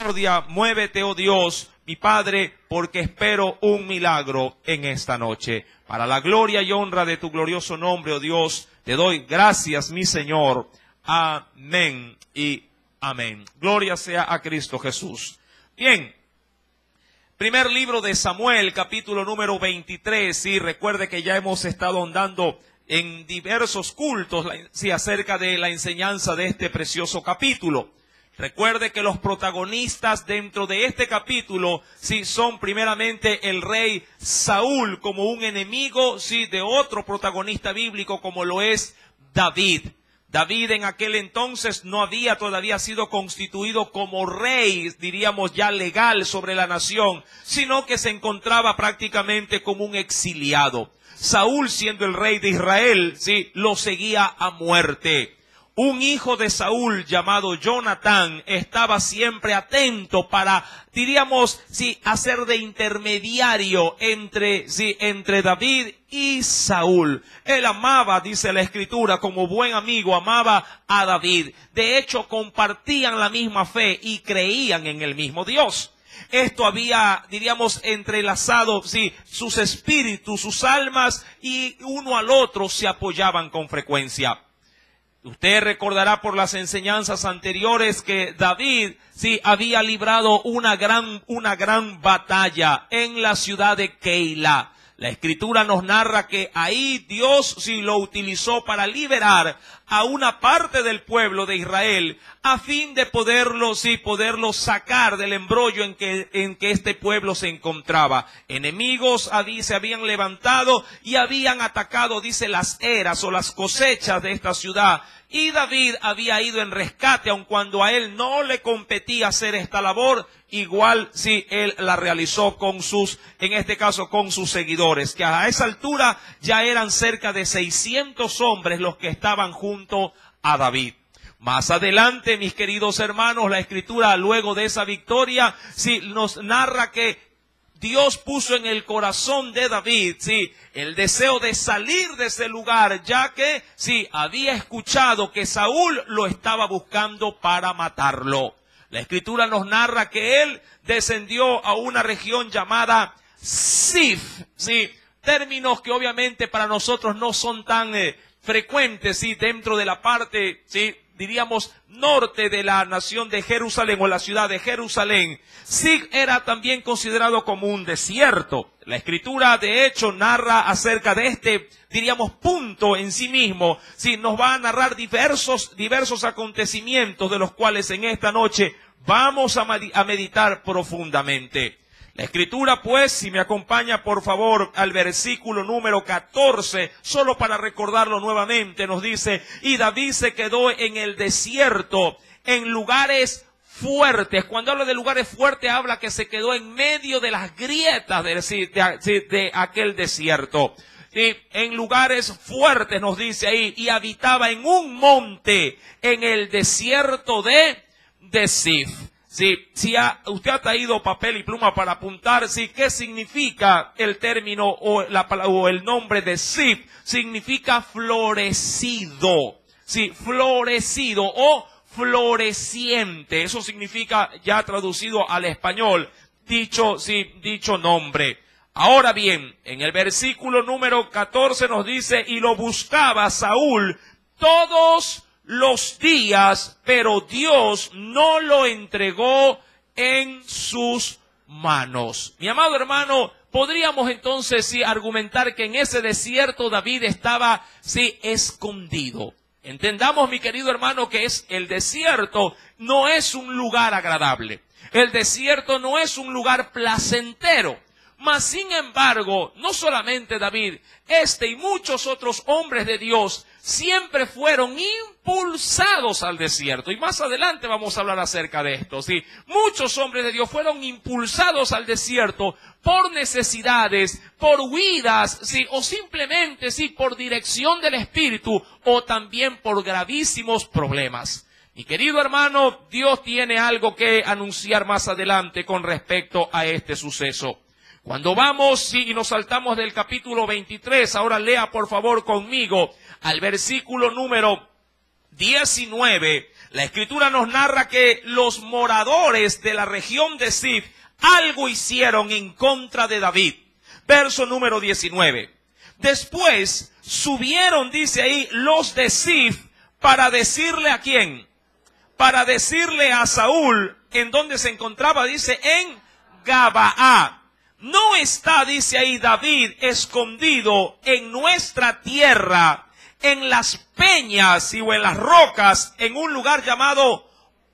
misericordia, muévete, oh Dios, mi Padre, porque espero un milagro en esta noche. Para la gloria y honra de tu glorioso nombre, oh Dios, te doy gracias, mi Señor. Amén y amén. Gloria sea a Cristo Jesús. Bien. Primer libro de Samuel, capítulo número 23. Sí, recuerde que ya hemos estado andando en diversos cultos, sí, acerca de la enseñanza de este precioso capítulo. Recuerde que los protagonistas dentro de este capítulo, sí, son primeramente el rey Saúl como un enemigo, sí, de otro protagonista bíblico como lo es David. David en aquel entonces no había todavía sido constituido como rey, diríamos ya legal sobre la nación, sino que se encontraba prácticamente como un exiliado. Saúl, siendo el rey de Israel, sí, lo seguía a muerte. Un hijo de Saúl llamado Jonatán estaba siempre atento para, diríamos, sí, hacer de intermediario entre David y Saúl. Él amaba, dice la Escritura, como buen amigo, amaba a David. De hecho, compartían la misma fe y creían en el mismo Dios. Esto había, diríamos, entrelazado, sí, sus espíritus, sus almas, y uno al otro se apoyaban con frecuencia. Usted recordará por las enseñanzas anteriores que David, sí, había librado una gran batalla en la ciudad de Keila. La Escritura nos narra que ahí Dios sí lo utilizó para liberar a una parte del pueblo de Israel a fin de poderlo sacar del embrollo en que este pueblo se encontraba. Enemigos se habían levantado y habían atacado, dice, las eras o las cosechas de esta ciudad. Y David había ido en rescate, aun cuando a él no le competía hacer esta labor, igual sí él la realizó en este caso con sus seguidores, que a esa altura ya eran cerca de 600 hombres los que estaban junto a David. Más adelante, mis queridos hermanos, la Escritura luego de esa victoria sí nos narra que Dios puso en el corazón de David, sí, el deseo de salir de ese lugar, ya que, sí, había escuchado que Saúl lo estaba buscando para matarlo. La Escritura nos narra que él descendió a una región llamada Zif, sí, términos que obviamente para nosotros no son tan frecuentes, sí, dentro de la parte, sí, diríamos, norte de la nación de Jerusalén o la ciudad de Jerusalén. Zif era también considerado como un desierto. La Escritura, de hecho, narra acerca de este, diríamos, punto en sí mismo. Sí, nos va a narrar diversos acontecimientos de los cuales en esta noche vamos a meditar profundamente. La Escritura, pues, si me acompaña por favor al versículo número 14, solo para recordarlo nuevamente, nos dice, y David se quedó en el desierto, en lugares fuertes. Cuando habla de lugares fuertes, habla que se quedó en medio de las grietas de aquel desierto. Sí, en lugares fuertes nos dice ahí, y habitaba en un monte, en el desierto de Zif. Sí, si usted ha traído papel y pluma para apuntar, sí, ¿qué significa el término o el nombre de Zif? Significa florecido, sí, florecido o floreciente. Eso significa, ya traducido al español, dicho nombre. Ahora bien, en el versículo número 14 nos dice, y lo buscaba Saúl todos los días, pero Dios no lo entregó en sus manos. Mi amado hermano, podríamos entonces sí argumentar que en ese desierto David estaba sí escondido. Entendamos, mi querido hermano, que el desierto no es un lugar agradable. El desierto no es un lugar placentero. Mas, sin embargo, no solamente David, y muchos otros hombres de Dios siempre fueron impulsados al desierto. Y más adelante vamos a hablar acerca de esto, ¿sí? Muchos hombres de Dios fueron impulsados al desierto por necesidades, por huidas, ¿sí? O simplemente, sí, por dirección del Espíritu, o también por gravísimos problemas. Mi querido hermano, Dios tiene algo que anunciar más adelante con respecto a este suceso. Cuando vamos y nos saltamos del capítulo 23, ahora lea por favor conmigo al versículo número 19, La Escritura nos narra que los moradores de la región de Zif algo hicieron en contra de David. Verso número 19. Después subieron, dice ahí, los de Zif para decirle ¿a quién? Para decirle a Saúl, en donde se encontraba, dice, en Gabaá. No está, dice ahí, David escondido en nuestra tierra, en las peñas o en las rocas, en un lugar llamado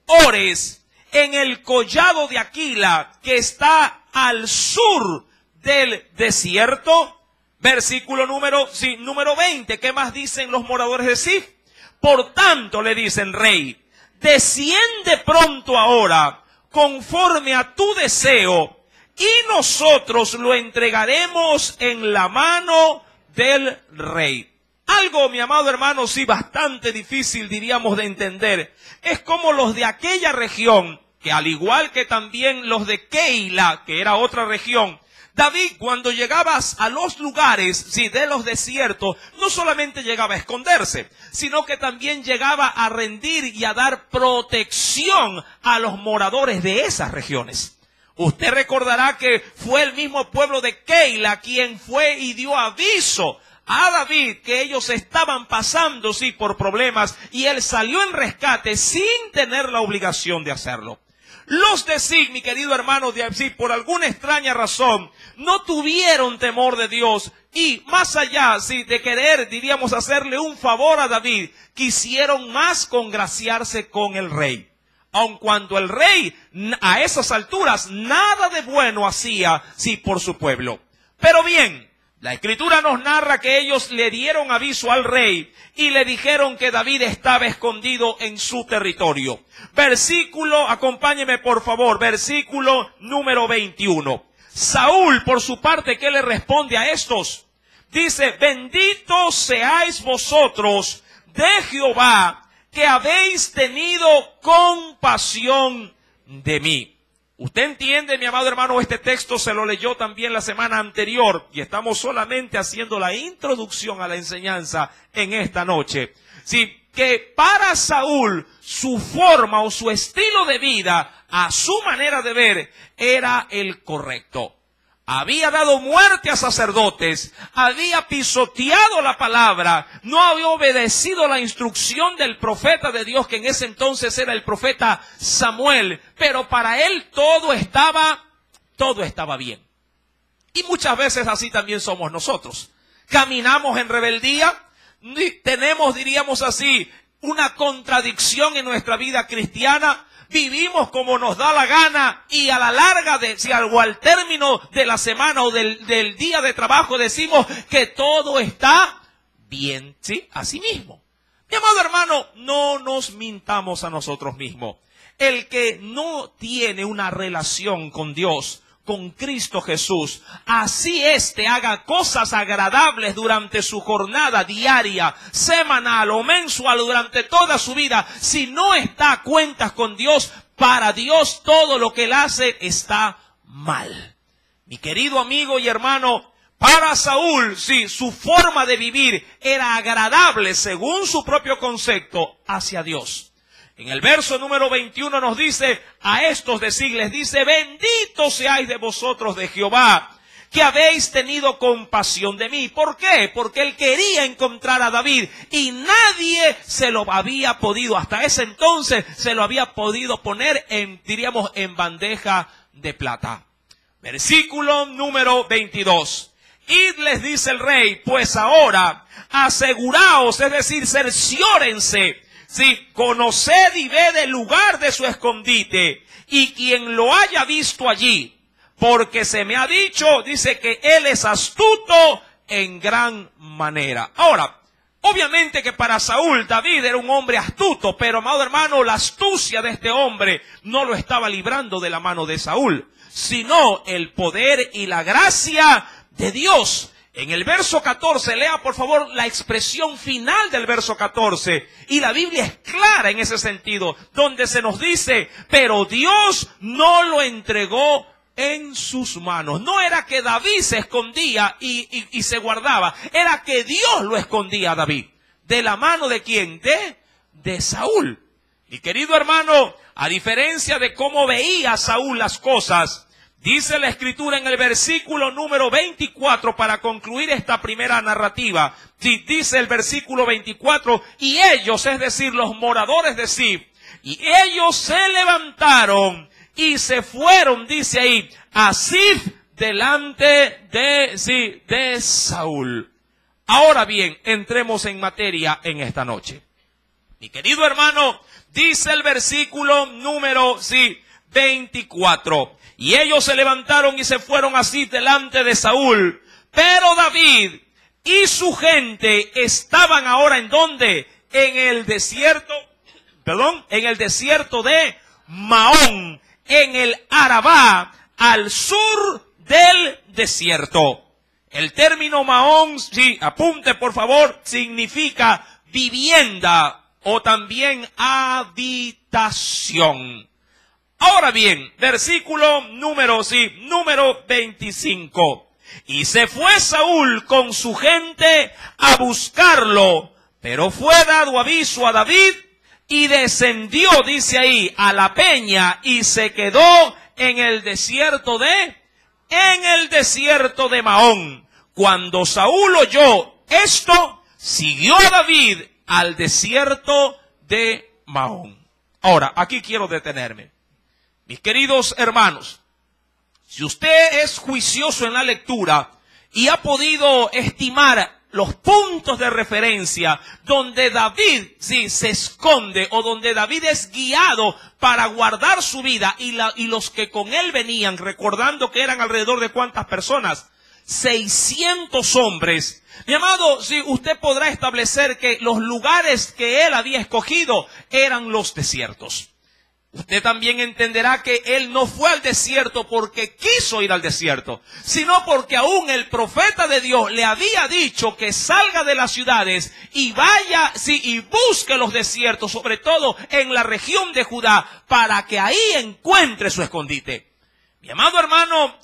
Ores, en el collado de Aquila, que está al sur del desierto. Versículo número 20. ¿Qué más dicen los moradores de Zif? Por tanto, le dicen, rey, desciende pronto ahora, conforme a tu deseo, y nosotros lo entregaremos en la mano del rey. Algo, mi amado hermano, sí, bastante difícil, diríamos, de entender. Es como los de aquella región, que al igual que también los de Keila, que era otra región, David, cuando llegaba a los lugares, sí, de los desiertos, no solamente llegaba a esconderse, sino que también llegaba a rendir y a dar protección a los moradores de esas regiones. Usted recordará que fue el mismo pueblo de Keila quien fue y dio aviso a David que ellos estaban pasando, sí, por problemas, y él salió en rescate sin tener la obligación de hacerlo. Los de Zif, mi querido hermano, de Zif, por alguna extraña razón, no tuvieron temor de Dios y más allá, sí, de querer, diríamos, hacerle un favor a David, quisieron más congraciarse con el rey. Aun cuando el rey, a esas alturas, nada de bueno hacía, sí, por su pueblo. Pero bien, la Escritura nos narra que ellos le dieron aviso al rey y le dijeron que David estaba escondido en su territorio. Versículo, acompáñeme por favor, versículo número 21. Saúl, por su parte, ¿qué le responde a estos? Dice, benditos seáis vosotros de Jehová, que habéis tenido compasión de mí. Usted entiende, mi amado hermano, este texto se lo leyó también la semana anterior y estamos solamente haciendo la introducción a la enseñanza en esta noche. Sí, que para Saúl su forma o su estilo de vida, a su manera de ver, era el correcto. Había dado muerte a sacerdotes, había pisoteado la palabra, no había obedecido la instrucción del profeta de Dios, que en ese entonces era el profeta Samuel, pero para él todo estaba bien. Y muchas veces así también somos nosotros. Caminamos en rebeldía, tenemos, diríamos así, una contradicción en nuestra vida cristiana. Vivimos como nos da la gana y a la larga, o al término de la semana o del día de trabajo decimos que todo está bien, ¿sí? Así mismo. Mi amado hermano, no nos mintamos a nosotros mismos. El que no tiene una relación con Dios, con Cristo Jesús, así haga cosas agradables durante su jornada diaria, semanal o mensual, durante toda su vida, si no está a cuentas con Dios, para Dios todo lo que él hace está mal. Mi querido amigo y hermano, para Saúl, sí, su forma de vivir era agradable según su propio concepto hacia Dios. En el verso número 21 nos dice, a estos les dice, benditos seáis de vosotros de Jehová, que habéis tenido compasión de mí. ¿Por qué? Porque él quería encontrar a David y nadie se lo había podido, hasta ese entonces, se lo había podido poner en bandeja de plata. Versículo número 22. Y les dice el rey, pues ahora aseguraos, es decir, cerciórense. Sí, conoced y ved el lugar de su escondite, y quien lo haya visto allí, porque se me ha dicho, dice que él es astuto en gran manera. Ahora, obviamente que para Saúl, David era un hombre astuto, pero amado hermano, la astucia de este hombre no lo estaba librando de la mano de Saúl, sino el poder y la gracia de Dios. En el verso 14, lea por favor la expresión final del verso 14. Y la Biblia es clara en ese sentido, donde se nos dice, pero Dios no lo entregó en sus manos. No era que David se escondía y se guardaba, era que Dios lo escondía a David. ¿De la mano de quién? De Saúl. Mi querido hermano, a diferencia de cómo veía Saúl las cosas, dice la Escritura en el versículo número 24, para concluir esta primera narrativa, dice el versículo 24, y ellos, es decir, los moradores de Zif, y ellos se levantaron y se fueron, dice ahí, a Zif delante de Saúl. Ahora bien, entremos en materia en esta noche. Mi querido hermano, dice el versículo número 24. Y ellos se levantaron y se fueron así delante de Saúl. Pero David y su gente estaban ahora ¿en dónde? En el desierto de Maón, en el Arabá, al sur del desierto. El término Maón, apunte por favor, significa vivienda o también habitación. Ahora bien, versículo número 25. Y se fue Saúl con su gente a buscarlo, pero fue dado aviso a David y descendió, dice ahí, a la peña y se quedó en el desierto de Maón. Cuando Saúl oyó esto, siguió a David al desierto de Maón. Ahora, aquí quiero detenerme. Mis queridos hermanos, si usted es juicioso en la lectura y ha podido estimar los puntos de referencia donde David se esconde o donde David es guiado para guardar su vida y los que con él venían, recordando que eran alrededor de ¿cuántas personas? 600 hombres. Mi amado, usted podrá establecer que los lugares que él había escogido eran los desiertos. Usted también entenderá que él no fue al desierto porque quiso ir al desierto, sino porque aún el profeta de Dios le había dicho que salga de las ciudades y vaya, y busque los desiertos, sobre todo en la región de Judá, para que ahí encuentre su escondite. Mi amado hermano,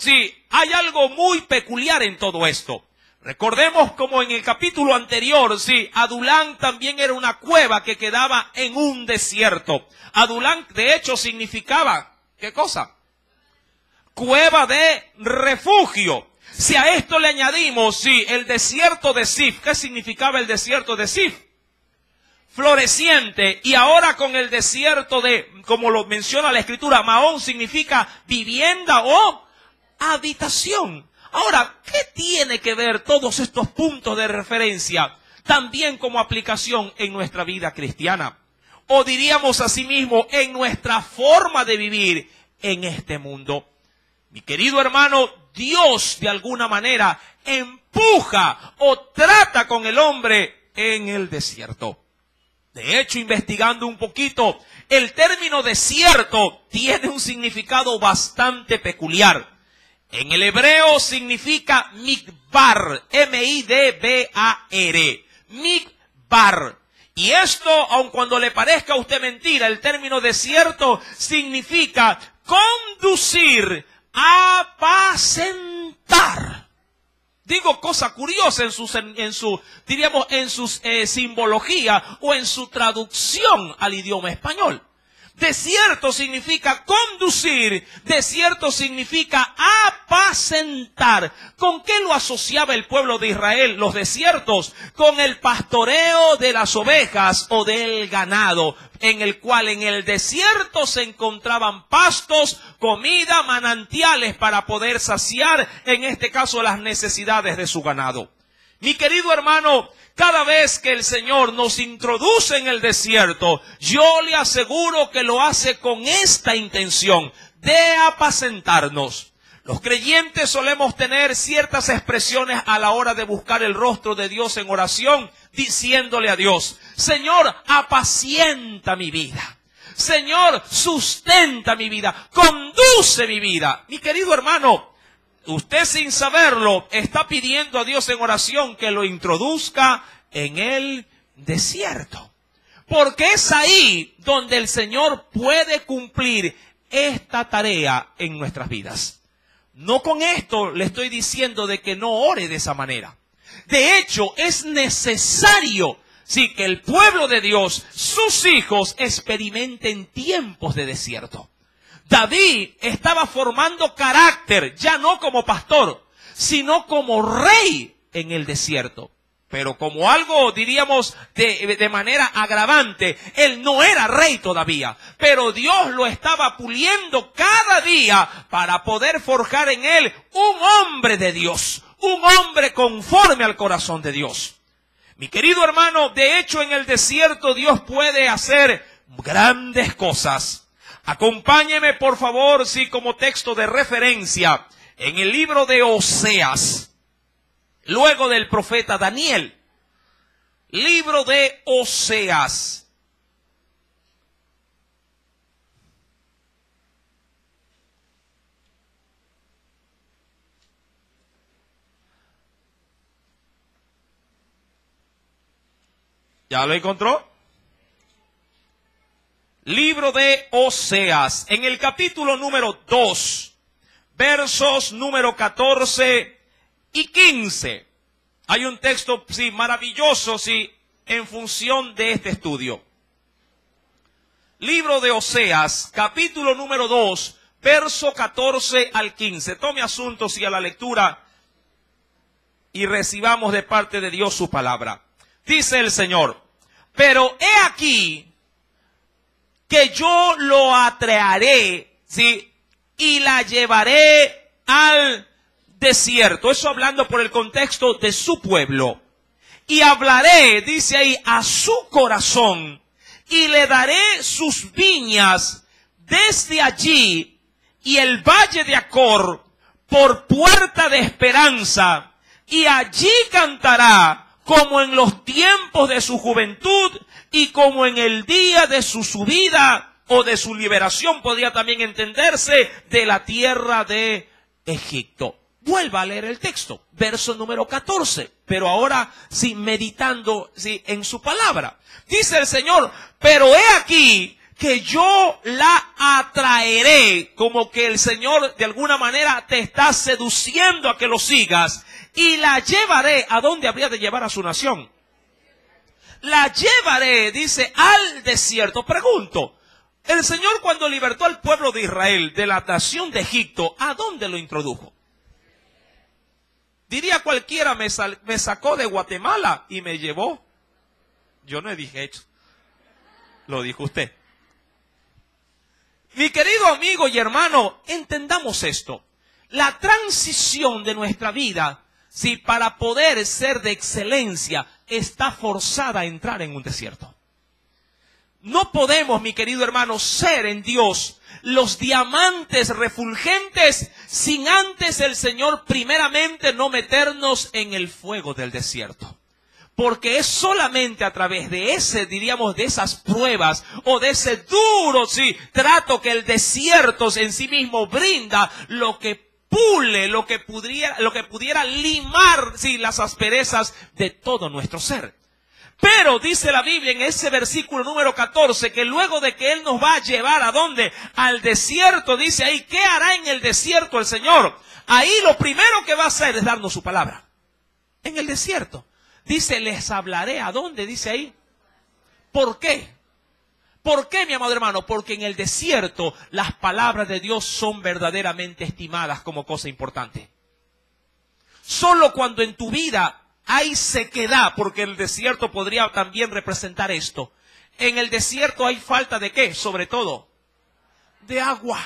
hay algo muy peculiar en todo esto. Recordemos como en el capítulo anterior, Adulán también era una cueva que quedaba en un desierto. Adulán, de hecho, significaba, ¿qué cosa? Cueva de refugio. Si a esto le añadimos, el desierto de Zif, ¿qué significaba el desierto de Zif? Floreciente. Y ahora con el desierto de, como lo menciona la Escritura, Maón significa vivienda o habitación. Ahora, ¿qué tiene que ver todos estos puntos de referencia también como aplicación en nuestra vida cristiana? O diríamos asimismo, en nuestra forma de vivir en este mundo. Mi querido hermano, Dios de alguna manera empuja o trata con el hombre en el desierto. De hecho, investigando un poquito, el término desierto tiene un significado bastante peculiar. En el hebreo significa mikbar, M-I-D-B-A-R, mikbar. Y esto, aun cuando le parezca a usted mentira, el término desierto significa conducir, apacentar. Digo, cosa curiosa en su simbología o en su traducción al idioma español. Desierto significa conducir, desierto significa apacentar. ¿Con qué lo asociaba el pueblo de Israel los desiertos? Con el pastoreo de las ovejas o del ganado, en el cual en el desierto se encontraban pastos, comida, manantiales para poder saciar, en este caso, las necesidades de su ganado. Mi querido hermano, cada vez que el Señor nos introduce en el desierto, yo le aseguro que lo hace con esta intención de apacentarnos. Los creyentes solemos tener ciertas expresiones a la hora de buscar el rostro de Dios en oración, diciéndole a Dios: Señor, apacienta mi vida. Señor, sustenta mi vida, conduce mi vida. Mi querido hermano, usted sin saberlo está pidiendo a Dios en oración que lo introduzca en el desierto. Porque es ahí donde el Señor puede cumplir esta tarea en nuestras vidas. No con esto le estoy diciendo de que no ore de esa manera. De hecho, es necesario sí, que el pueblo de Dios, sus hijos, experimenten tiempos de desierto. David estaba formando carácter, ya no como pastor, sino como rey en el desierto. Pero como algo, diríamos, de manera agravante, él no era rey todavía. Pero Dios lo estaba puliendo cada día para poder forjar en él un hombre de Dios. Un hombre conforme al corazón de Dios. Mi querido hermano, de hecho en el desierto Dios puede hacer grandes cosas. Acompáñeme por favor, sí, como texto de referencia, en el libro de Oseas. Luego del profeta Daniel, libro de Oseas. ¿Ya lo encontró? Libro de Oseas, en el capítulo número 2, versos número 14 y 15. Hay un texto, sí, maravilloso, sí, en función de este estudio. Libro de Oseas, capítulo número 2, verso 14 al 15. Tome asunto, sí, a la lectura y recibamos de parte de Dios su palabra. Dice el Señor: pero he aquí que yo lo atraeré, ¿sí? Y la llevaré al desierto. Eso hablando por el contexto de su pueblo. Y hablaré, dice ahí, a su corazón. Y le daré sus viñas desde allí y el valle de Acor por puerta de esperanza. Y allí cantará como en los tiempos de su juventud y como en el día de su subida o de su liberación, podría también entenderse, de la tierra de Egipto. Vuelva a leer el texto, verso número 14, pero ahora sí meditando sí, en su palabra. Dice el Señor: pero he aquí que yo la atraeré, como que el Señor de alguna manera te está seduciendo a que lo sigas, y la llevaré. ¿A dónde habría de llevar a su nación? La llevaré, dice, al desierto. Pregunto, el Señor cuando libertó al pueblo de Israel de la nación de Egipto, ¿a dónde lo introdujo? Diría cualquiera, me sacó de Guatemala y me llevó. Yo no dije eso, lo dijo usted. Mi querido amigo y hermano, entendamos esto. La transición de nuestra vida, si para poder ser de excelencia, está forzada a entrar en un desierto. No podemos, mi querido hermano, ser en Dios los diamantes refulgentes sin antes el Señor primeramente no meternos en el fuego del desierto. Porque es solamente a través de ese, diríamos, de esas pruebas o de ese duro, sí, trato que el desierto en sí mismo brinda lo que pule, lo que pudiera limar, sí, las asperezas de todo nuestro ser. Pero dice la Biblia en ese versículo número 14 que luego de que Él nos va a llevar ¿a dónde? Al desierto, dice ahí, ¿qué hará en el desierto el Señor? Ahí lo primero que va a hacer es darnos su palabra. En el desierto. Dice, les hablaré. ¿A dónde? Dice ahí. ¿Por qué? ¿Por qué, mi amado hermano? Porque en el desierto las palabras de Dios son verdaderamente estimadas como cosa importante. Solo cuando en tu vida hay sequedad, porque el desierto podría también representar esto. En el desierto hay falta de ¿qué? Sobre todo, de agua.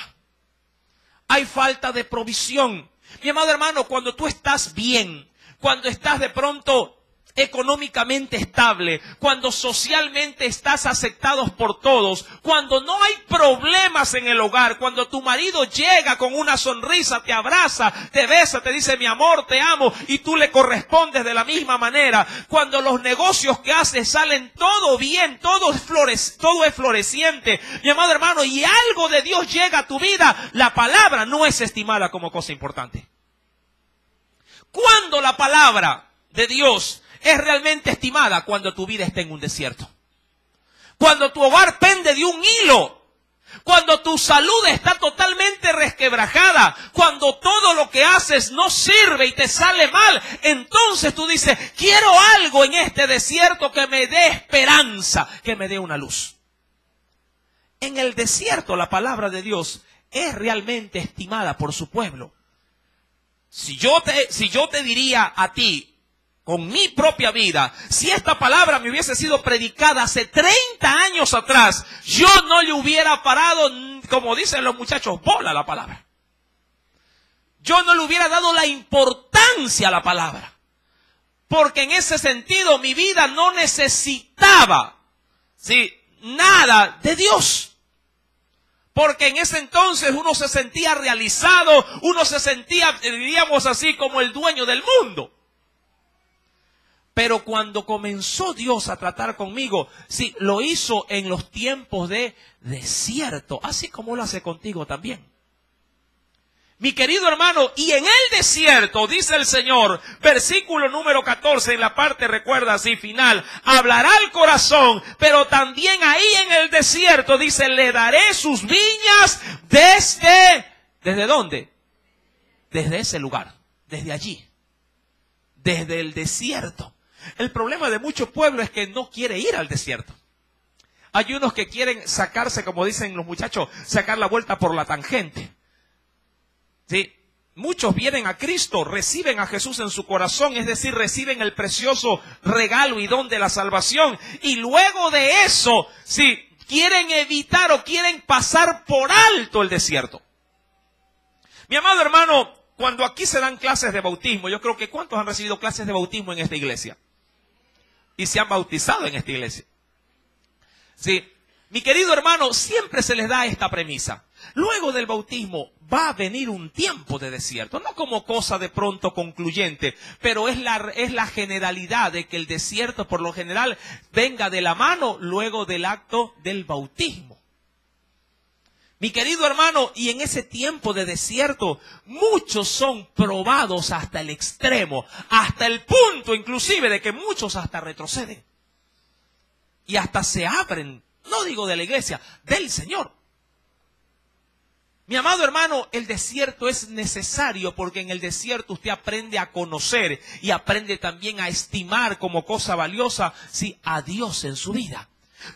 Hay falta de provisión. Mi amado hermano, cuando tú estás bien, cuando estás de pronto económicamente estable, cuando socialmente estás aceptados por todos, cuando no hay problemas en el hogar, cuando tu marido llega con una sonrisa, te abraza, te besa, te dice mi amor, te amo, y tú le correspondes de la misma manera, cuando los negocios que haces salen todo bien, todo es floreciente, mi amado hermano, y algo de Dios llega a tu vida, la palabra no es estimada como cosa importante. Cuando la palabra de Dios es realmente estimada, cuando tu vida está en un desierto. Cuando tu hogar pende de un hilo. Cuando tu salud está totalmente resquebrajada, cuando todo lo que haces no sirve y te sale mal, entonces tú dices, quiero algo en este desierto que me dé esperanza, que me dé una luz. En el desierto la palabra de Dios es realmente estimada por su pueblo. Si yo te diría a ti, con mi propia vida, si esta palabra me hubiese sido predicada hace 30 años atrás, yo no le hubiera parado, como dicen los muchachos, bola a la palabra. Yo no le hubiera dado la importancia a la palabra. Porque en ese sentido mi vida no necesitaba, ¿sí?, nada de Dios. Porque en ese entonces uno se sentía realizado, uno se sentía, diríamos así, como el dueño del mundo. Pero cuando comenzó Dios a tratar conmigo, sí, lo hizo en los tiempos de desierto, así como lo hace contigo también. Mi querido hermano, y en el desierto, dice el Señor, versículo número 14, en la parte, recuerda así, final, hablará el corazón, pero también ahí en el desierto, dice, le daré sus viñas ¿desde dónde? Desde ese lugar, desde allí, desde el desierto. El problema de muchos pueblos es que no quiere ir al desierto. Hay unos que quieren sacarse, como dicen los muchachos, sacar la vuelta por la tangente. ¿Sí? Muchos vienen a Cristo, reciben a Jesús en su corazón, es decir, reciben el precioso regalo y don de la salvación. Y luego de eso, sí, quieren evitar o quieren pasar por alto el desierto. Mi amado hermano, cuando aquí se dan clases de bautismo, yo creo que ¿cuántos han recibido clases de bautismo en esta iglesia? Y se han bautizado en esta iglesia. Sí, mi querido hermano, siempre se les da esta premisa. Luego del bautismo va a venir un tiempo de desierto, no como cosa de pronto concluyente, pero es la generalidad de que el desierto por lo general venga de la mano luego del acto del bautismo. Mi querido hermano, y en ese tiempo de desierto, muchos son probados hasta el extremo, hasta el punto inclusive de que muchos hasta retroceden. Y hasta se abren, no digo de la iglesia, del Señor. Mi amado hermano, el desierto es necesario porque en el desierto usted aprende a conocer y aprende también a estimar como cosa valiosa, sí, a Dios en su vida.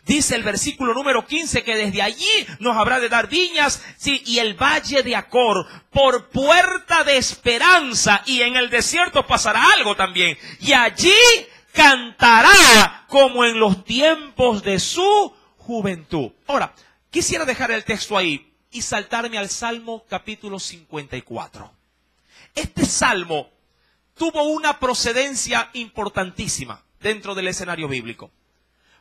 Dice el versículo número 15 que desde allí nos habrá de dar viñas, sí, y el valle de Acor por puerta de esperanza, y en el desierto pasará algo también, y allí cantará como en los tiempos de su juventud. Ahora, quisiera dejar el texto ahí y saltarme al Salmo capítulo 54. Este salmo tuvo una procedencia importantísima dentro del escenario bíblico.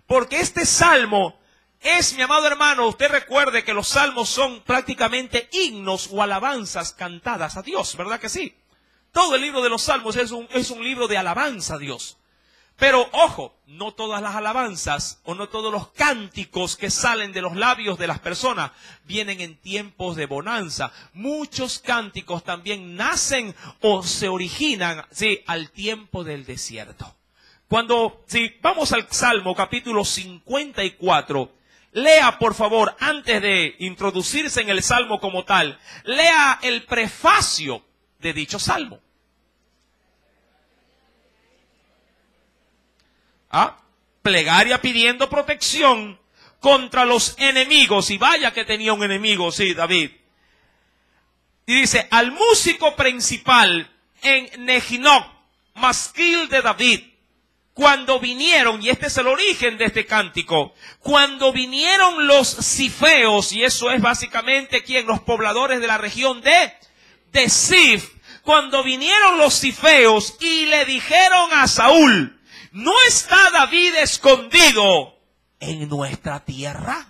Porque este salmo es, mi amado hermano, usted recuerde que los salmos son prácticamente himnos o alabanzas cantadas a Dios, ¿verdad que sí? Todo el libro de los salmos es un libro de alabanza a Dios. Pero, ojo, no todas las alabanzas o no todos los cánticos que salen de los labios de las personas vienen en tiempos de bonanza. Muchos cánticos también nacen o se originan, sí, al tiempo del desierto. Cuando, sí, vamos al Salmo capítulo 54, lea por favor, antes de introducirse en el Salmo como tal, lea el prefacio de dicho Salmo. Plegaria pidiendo protección contra los enemigos. Y vaya que tenía un enemigo, sí, David. Y dice, al músico principal en Neginoc, masquil de David, cuando vinieron, y este es el origen de este cántico, cuando vinieron los cifeos, y eso es básicamente ¿quién? Los pobladores de la región de Zif, cuando vinieron los cifeos y le dijeron a Saúl, ¿no está David escondido en nuestra tierra?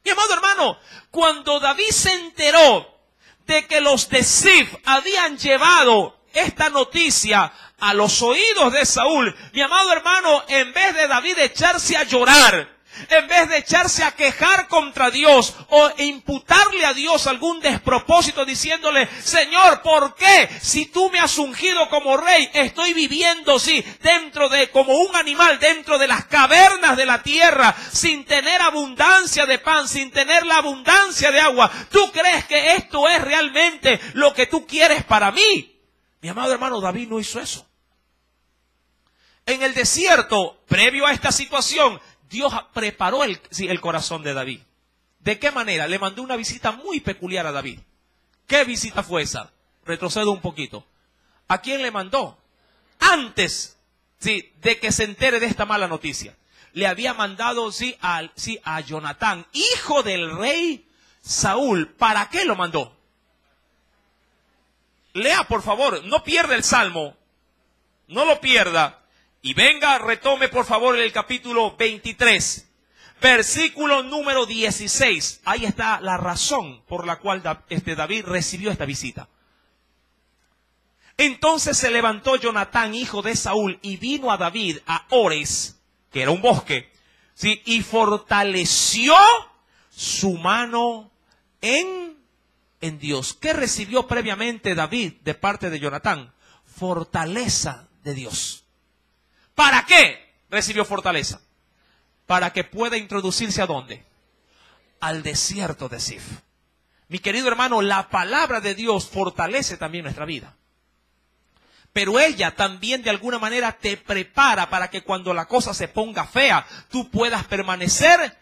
Mi amado hermano, cuando David se enteró de que los de Zif habían llevado esta noticia a los oídos de Saúl, mi amado hermano, en vez de David echarse a llorar, En vez de echarse a quejar contra Dios o imputarle a Dios algún despropósito diciéndole, Señor, ¿por qué? Si tú me has ungido como rey, estoy viviendo, sí, como un animal, dentro de las cavernas de la tierra, sin tener abundancia de pan, sin tener la abundancia de agua. ¿Tú crees que esto es realmente lo que tú quieres para mí? Mi amado hermano, David no hizo eso. En el desierto, previo a esta situación, Dios preparó el corazón de David. ¿De qué manera? Le mandó una visita muy peculiar a David. ¿Qué visita fue esa? Retrocedo un poquito. ¿A quién le mandó? Antes, sí, de que se entere de esta mala noticia. Le había mandado, a Jonatán, hijo del rey Saúl. ¿Para qué lo mandó? Lea, por favor, no pierda el salmo. No lo pierda. Y venga, retome por favor el capítulo 23, versículo número 16. Ahí está la razón por la cual David recibió esta visita. Entonces se levantó Jonatán, hijo de Saúl, y vino a David a Ores, que era un bosque, ¿sí? Y fortaleció su mano en Dios. ¿Qué recibió previamente David de parte de Jonatán? Fortaleza de Dios. ¿Para qué recibió fortaleza? Para que pueda introducirse ¿a dónde? Al desierto de Zif. Mi querido hermano, la palabra de Dios fortalece también nuestra vida. Pero ella también de alguna manera te prepara para que cuando la cosa se ponga fea, tú puedas permanecer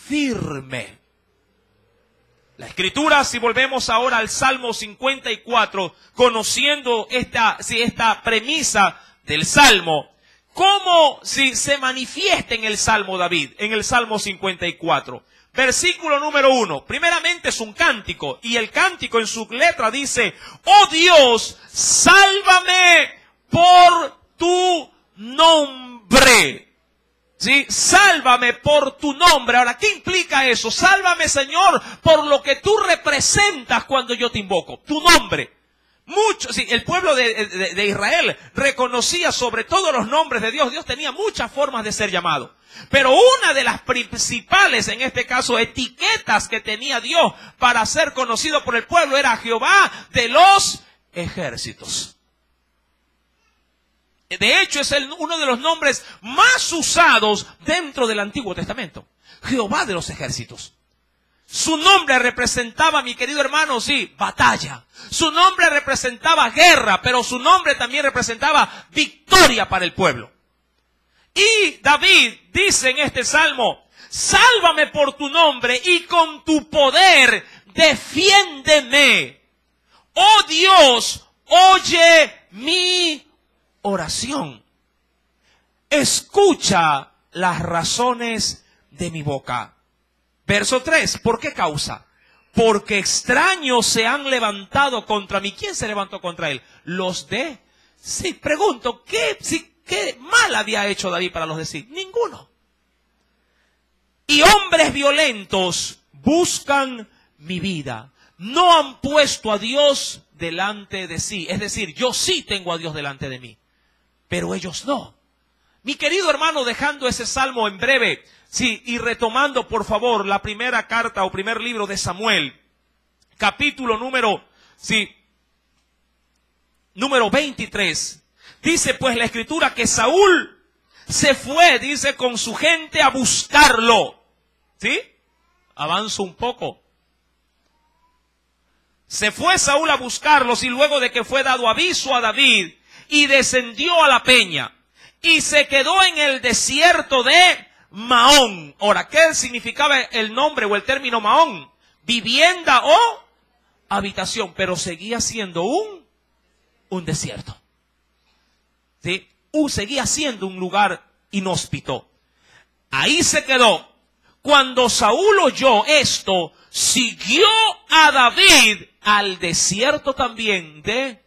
firme. La Escritura, si volvemos ahora al Salmo 54, conociendo esta premisa del Salmo, ¿cómo se manifiesta en el Salmo David? En el Salmo 54. Versículo número 1. Primeramente es un cántico. Y el cántico en su letra dice, oh Dios, sálvame por tu nombre. ¿Sí? Sálvame por tu nombre. Ahora, ¿qué implica eso? Sálvame, Señor, por lo que tú representas cuando yo te invoco. Tu nombre. El pueblo de Israel reconocía sobre todos los nombres de Dios. Dios tenía muchas formas de ser llamado. Pero una de las principales, en este caso, etiquetas que tenía Dios para ser conocido por el pueblo era Jehová de los ejércitos. De hecho, es uno de los nombres más usados dentro del Antiguo Testamento. Jehová de los ejércitos. Su nombre representaba, mi querido hermano, batalla. Su nombre representaba guerra, pero su nombre también representaba victoria para el pueblo. Y David dice en este salmo, sálvame por tu nombre y con tu poder defiéndeme. Oh Dios, oye mi oración. Escucha las razones de mi boca. Verso 3, ¿por qué causa? Porque extraños se han levantado contra mí. ¿Quién se levantó contra él? Los de... Sí, pregunto, ¿qué mal había hecho David para los de sí? Ninguno. Y hombres violentos buscan mi vida. No han puesto a Dios delante de sí. Es decir, yo sí tengo a Dios delante de mí, pero ellos no. Mi querido hermano, dejando ese salmo en breve, y retomando por favor la primera carta o primer libro de Samuel, capítulo número 23, dice pues la Escritura que Saúl se fue, dice, con su gente a buscarlo. ¿Sí? Avanzo un poco. Se fue Saúl a buscarlos y luego de que fue dado aviso a David y descendió a la peña y se quedó en el desierto de Maón. Ahora, ¿qué significaba el nombre o el término Maón? Vivienda o habitación, pero seguía siendo un desierto. ¿Sí? Seguía siendo un lugar inhóspito. Ahí se quedó. Cuando Saúl oyó esto, siguió a David al desierto también de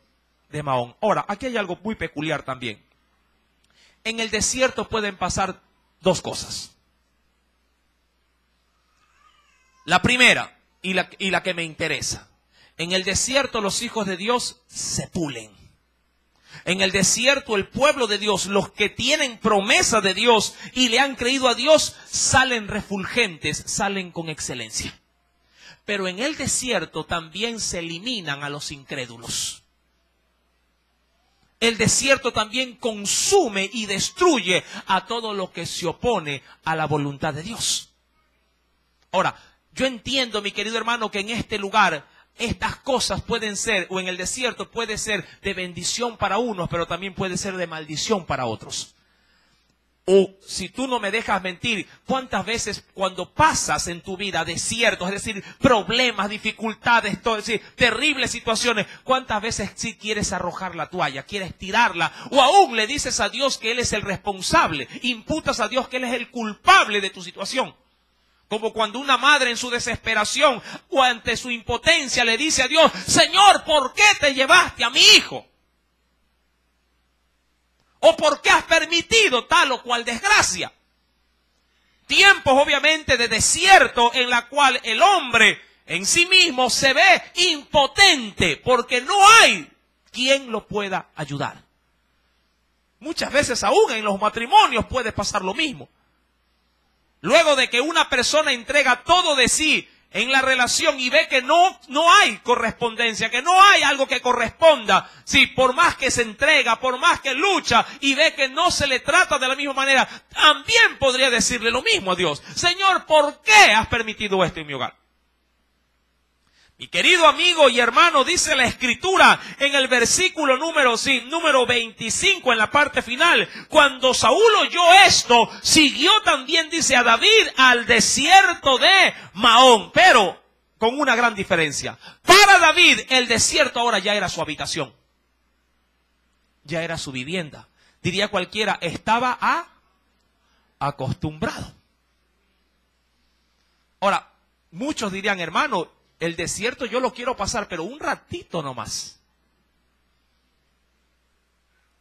Maón. Ahora, aquí hay algo muy peculiar también. En el desierto pueden pasar dos cosas. La primera, y la que me interesa. En el desierto los hijos de Dios se pulen. En el desierto, el pueblo de Dios, los que tienen promesa de Dios y le han creído a Dios, salen refulgentes, salen con excelencia. Pero en el desierto también se eliminan a los incrédulos. El desierto también consume y destruye a todo lo que se opone a la voluntad de Dios. Ahora, yo entiendo, mi querido hermano, que en este lugar estas cosas pueden ser, o en el desierto puede ser de bendición para unos, pero también puede ser de maldición para otros. O si tú no me dejas mentir, ¿cuántas veces cuando pasas en tu vida desiertos, es decir, problemas, dificultades, todo, es decir, terribles situaciones, cuántas veces sí quieres arrojar la toalla, quieres tirarla, o aún le dices a Dios que Él es el responsable, imputas a Dios que Él es el culpable de tu situación? Como cuando una madre en su desesperación o ante su impotencia le dice a Dios, Señor, ¿por qué te llevaste a mi hijo? ¿O por qué has permitido tal o cual desgracia? Tiempos obviamente de desierto en la cual el hombre en sí mismo se ve impotente porque no hay quien lo pueda ayudar. Muchas veces aún en los matrimonios puede pasar lo mismo. Luego de que una persona entrega todo de sí en la relación y ve que no hay correspondencia, que no hay algo que corresponda, sí, por más que se entrega, por más que lucha y ve que no se le trata de la misma manera, también podría decirle lo mismo a Dios. Señor, ¿por qué has permitido esto en mi hogar? Mi querido amigo y hermano, dice la Escritura en el versículo número 25 en la parte final, cuando Saúl oyó esto, siguió también, dice, a David al desierto de Maón, pero con una gran diferencia. Para David el desierto ahora ya era su habitación, ya era su vivienda. Diría cualquiera, estaba acostumbrado. Ahora, muchos dirían, hermano, el desierto yo lo quiero pasar, pero un ratito nomás.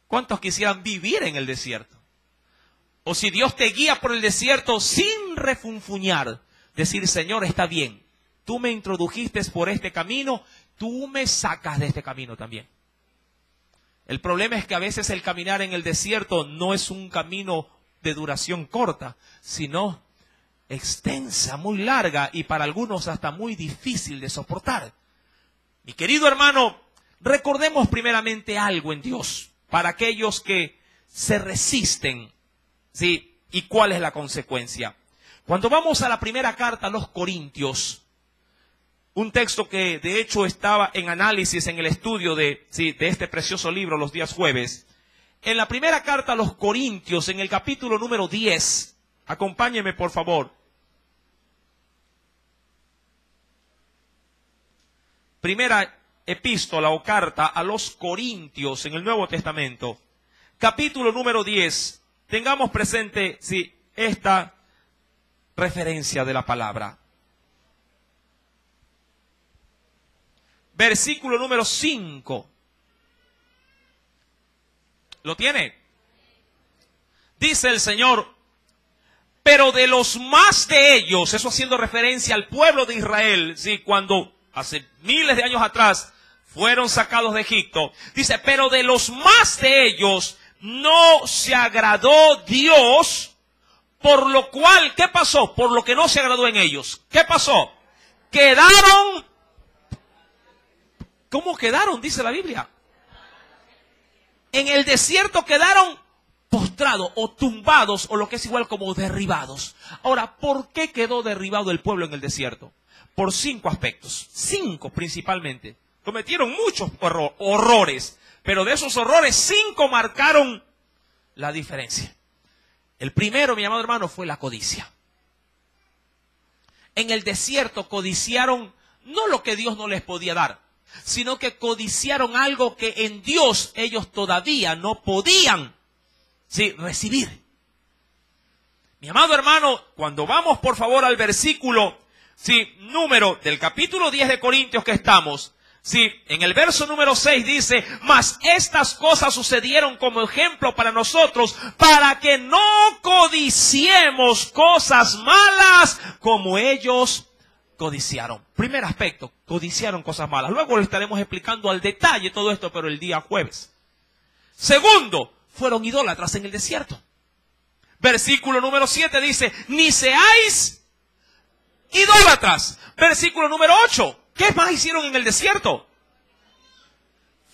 ¿Cuántos quisieran vivir en el desierto? O si Dios te guía por el desierto sin refunfuñar, decir, Señor, está bien, tú me introdujiste por este camino, tú me sacas de este camino también. El problema es que a veces el caminar en el desierto no es un camino de duración corta, sino extensa, muy larga y para algunos hasta muy difícil de soportar. Mi querido hermano, recordemos primeramente algo en Dios para aquellos que se resisten, ¿sí? ¿Y cuál es la consecuencia? Cuando vamos a la primera carta a los Corintios, un texto que de hecho estaba en análisis en el estudio de este precioso libro los días jueves, en la primera carta a los Corintios, en el capítulo número 10, acompáñeme por favor. Primera epístola o carta a los Corintios en el Nuevo Testamento, capítulo número 10. Tengamos presente, esta referencia de la palabra. Versículo número 5. ¿Lo tiene? Dice el Señor, pero de los más de ellos, eso haciendo referencia al pueblo de Israel, cuando hace miles de años atrás fueron sacados de Egipto, dice, pero de los más de ellos no se agradó Dios, por lo cual, ¿qué pasó? Por lo que no se agradó en ellos. ¿Qué pasó? Quedaron, ¿cómo quedaron? Dice la Biblia. En el desierto quedaron postrados o tumbados, o lo que es igual como derribados. Ahora, ¿por qué quedó derribado el pueblo en el desierto? Por 5 aspectos, 5 principalmente. Cometieron muchos horrores, pero de esos horrores 5 marcaron la diferencia. El primero, mi amado hermano, fue la codicia. En el desierto codiciaron no lo que Dios no les podía dar, sino que codiciaron algo que en Dios ellos todavía no podían recibir. Mi amado hermano, cuando vamos por favor al versículo número del capítulo 10 de Corintios que estamos, en el verso número 6 dice, mas estas cosas sucedieron como ejemplo para nosotros, para que no codiciemos cosas malas como ellos codiciaron. Primer aspecto, codiciaron cosas malas. Luego le estaremos explicando al detalle todo esto, pero el día jueves. Segundo, fueron idólatras en el desierto. Versículo número 7 dice, ni seáis idólatras. Versículo número 8, ¿qué más hicieron en el desierto?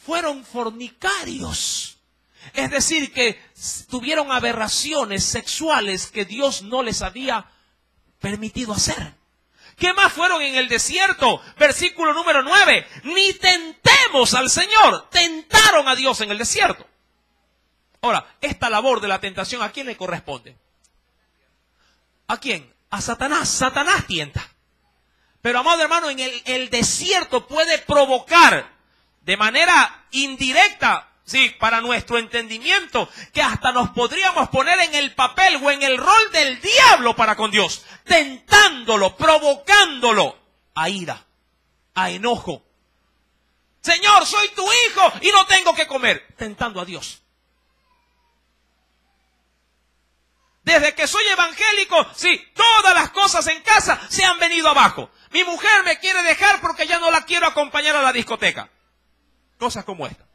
Fueron fornicarios. Es decir, que tuvieron aberraciones sexuales que Dios no les había permitido hacer. ¿Qué más fueron en el desierto? Versículo número 9. Ni tentemos al Señor. Tentaron a Dios en el desierto. Ahora, esta labor de la tentación, ¿a quién le corresponde? ¿A quién? A Satanás. Satanás tienta. Pero, amado hermano, en el desierto puede provocar de manera indirecta, sí, para nuestro entendimiento, que hasta nos podríamos poner en el papel o en el rol del diablo para con Dios, tentándolo, provocándolo a ira, a enojo. Señor, soy tu hijo y no tengo que comer, tentando a Dios. Desde que soy evangélico, sí, todas las cosas en casa se han venido abajo. Mi mujer me quiere dejar porque ya no la quiero acompañar a la discoteca. Cosas como esta.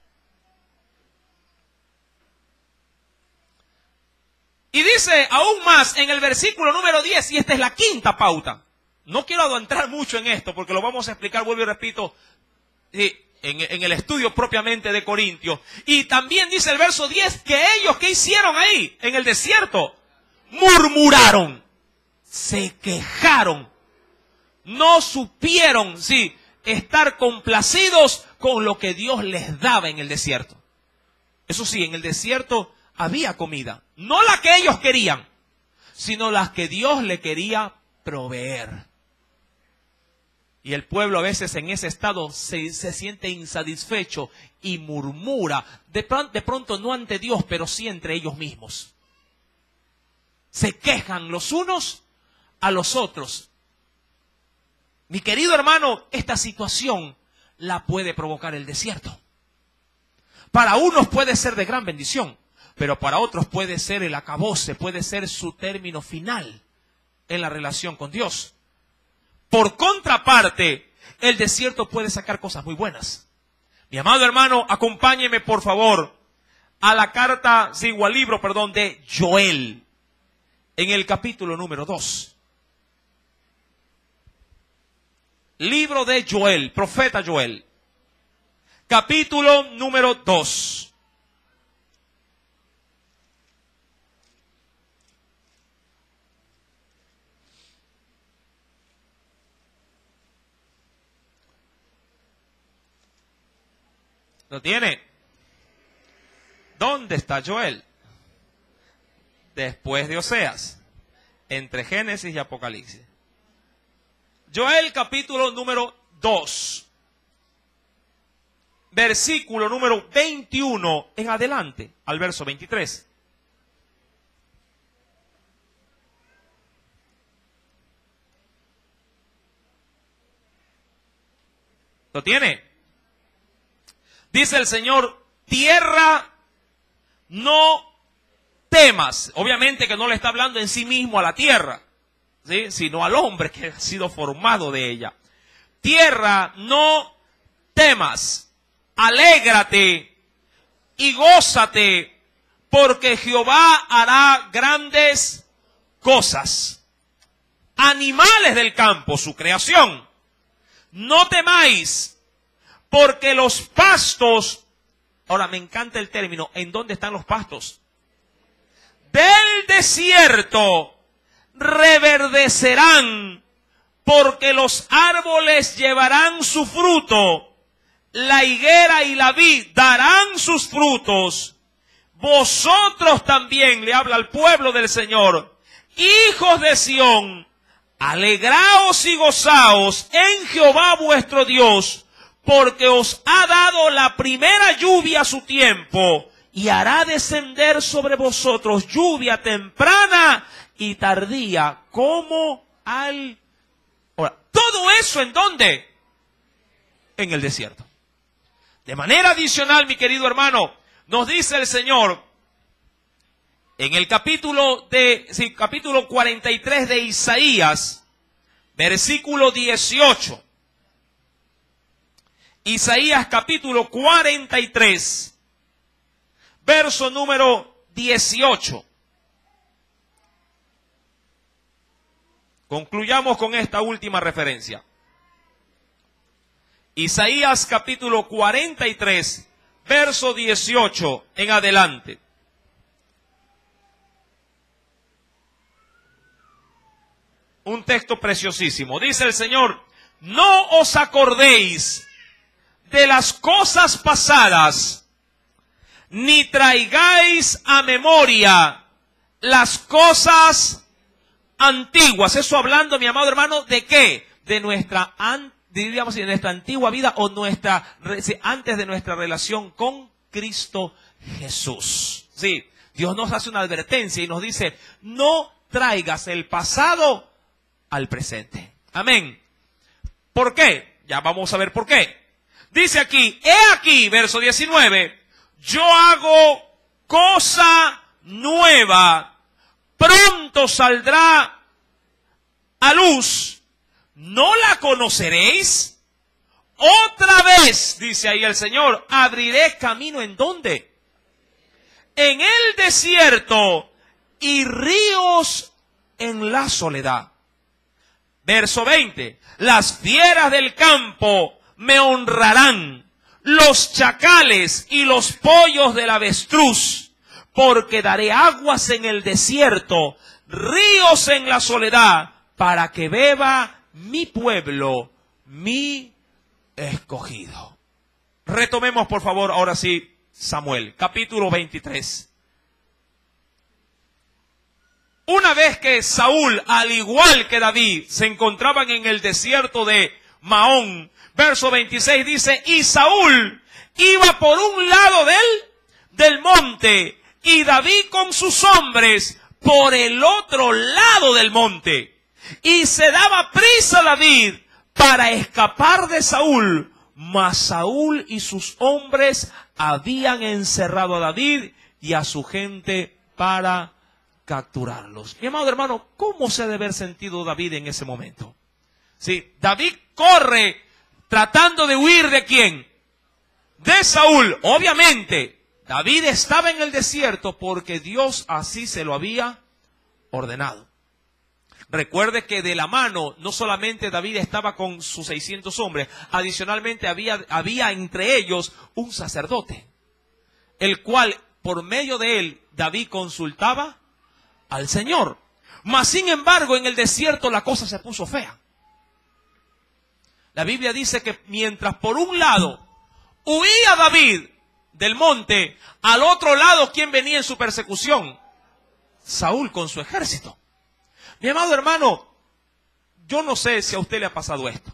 Y dice aún más en el versículo número 10, y esta es la quinta pauta. No quiero adentrar mucho en esto porque lo vamos a explicar, vuelvo y repito, en el estudio propiamente de Corintios. Y también dice el verso 10 que ellos, ¿qué hicieron ahí en el desierto? Murmuraron, se quejaron, no supieron, sí, estar complacidos con lo que Dios les daba en el desierto. Eso sí, en el desierto había comida, no la que ellos querían, sino la que Dios le quería proveer. Y el pueblo a veces en ese estado se siente insatisfecho y murmura, de pronto no ante Dios, pero sí entre ellos mismos. Se quejan los unos a los otros. Mi querido hermano, esta situación la puede provocar el desierto. Para unos puede ser de gran bendición, pero para otros puede ser el acabose, puede ser su término final en la relación con Dios. Por contraparte, el desierto puede sacar cosas muy buenas. Mi amado hermano, acompáñeme por favor a la carta, sí, o al libro, perdón, de Joel, en el capítulo número 2. Libro de Joel, profeta Joel, capítulo número 2. ¿Lo tiene? ¿Dónde está Joel? Después de Oseas, entre Génesis y Apocalipsis. Joel capítulo número 2, versículo número 21 en adelante, al verso 23. ¿Lo tiene? Dice el Señor, tierra, no temas. Obviamente que no le está hablando en sí mismo a la tierra, ¿sí?, sino al hombre que ha sido formado de ella. Tierra, no temas, alégrate y gózate, porque Jehová hará grandes cosas. Animales del campo, su creación, no temáis, porque los pastos, ahora me encanta el término, ¿en dónde están los pastos? Del desierto reverdecerán, porque los árboles llevarán su fruto, la higuera y la vid darán sus frutos. Vosotros también, le habla al pueblo del Señor, hijos de Sión, alegraos y gozaos en Jehová vuestro Dios, porque os ha dado la primera lluvia a su tiempo, y hará descender sobre vosotros lluvia temprana y tardía, como al... Ahora, ¿todo eso en dónde? En el desierto. De manera adicional, mi querido hermano, nos dice el Señor, en el capítulo 43 de Isaías, versículo 18. Isaías capítulo 43, verso número 18. Concluyamos con esta última referencia. Isaías capítulo 43, verso 18 en adelante. Un texto preciosísimo. Dice el Señor: no os acordéis de las cosas pasadas, ni traigáis a memoria las cosas antiguas. Eso hablando, mi amado hermano, ¿de qué? De nuestra, diríamos, de nuestra antigua vida o antes de nuestra relación con Cristo Jesús. Sí, Dios nos hace una advertencia y nos dice: no traigas el pasado al presente. Amén. ¿Por qué? Ya vamos a ver por qué. Dice aquí, he aquí, verso 19, yo hago cosa nueva, pronto saldrá a luz, ¿no la conoceréis? Otra vez, dice ahí el Señor, abriré camino, ¿en dónde? En el desierto y ríos en la soledad. Verso 20, las fieras del campo me honrarán, los chacales y los pollos del avestruz, porque daré aguas en el desierto, ríos en la soledad, para que beba mi pueblo, mi escogido. Retomemos por favor ahora sí Samuel, capítulo 23. Una vez que Saúl, al igual que David, se encontraban en el desierto de Maón, verso 26 dice, y Saúl iba por un lado del monte, y David con sus hombres por el otro lado del monte. Y se daba prisa David para escapar de Saúl, mas Saúl y sus hombres habían encerrado a David y a su gente para capturarlos. Mi amado hermano, ¿cómo se debe haber sentido David en ese momento? Sí, David corre tratando de huir ¿de quién? De Saúl. Obviamente, David estaba en el desierto porque Dios así se lo había ordenado. Recuerde que de la mano, no solamente David estaba con sus 600 hombres, adicionalmente había entre ellos un sacerdote, el cual, por medio de él, David consultaba al Señor. Mas, sin embargo, en el desierto la cosa se puso fea. La Biblia dice que mientras por un lado huía David del monte, al otro lado, ¿quién venía en su persecución? Saúl con su ejército. Mi amado hermano, yo no sé si a usted le ha pasado esto,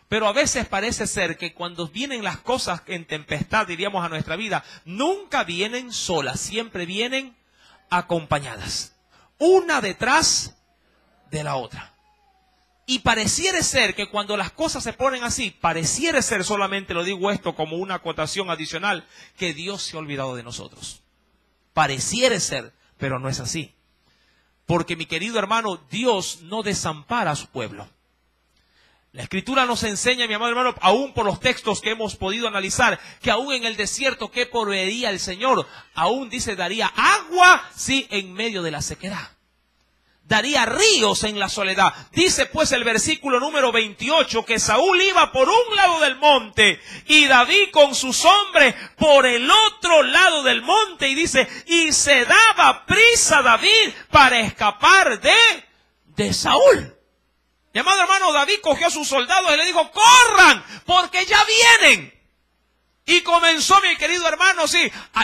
pero a veces parece ser que cuando vienen las cosas en tempestad, diríamos, a nuestra vida, nunca vienen solas, siempre vienen acompañadas, una detrás de la otra. Y pareciera ser que cuando las cosas se ponen así, pareciera ser, solamente lo digo esto como una acotación adicional, que Dios se ha olvidado de nosotros. Pareciera ser, pero no es así. Porque, mi querido hermano, Dios no desampara a su pueblo. La Escritura nos enseña, mi amado hermano, aún por los textos que hemos podido analizar, que aún en el desierto, ¿qué proveería el Señor? Aún dice, daría agua, sí, en medio de la sequedad. Daría ríos en la soledad. Dice pues el versículo número 28 que Saúl iba por un lado del monte y David con sus hombres por el otro lado del monte. Y dice, y se daba prisa David para escapar de Saúl. Mi amado hermano, David cogió a sus soldados y le dijo, corran, porque ya vienen. Y comenzó, mi querido hermano, sí.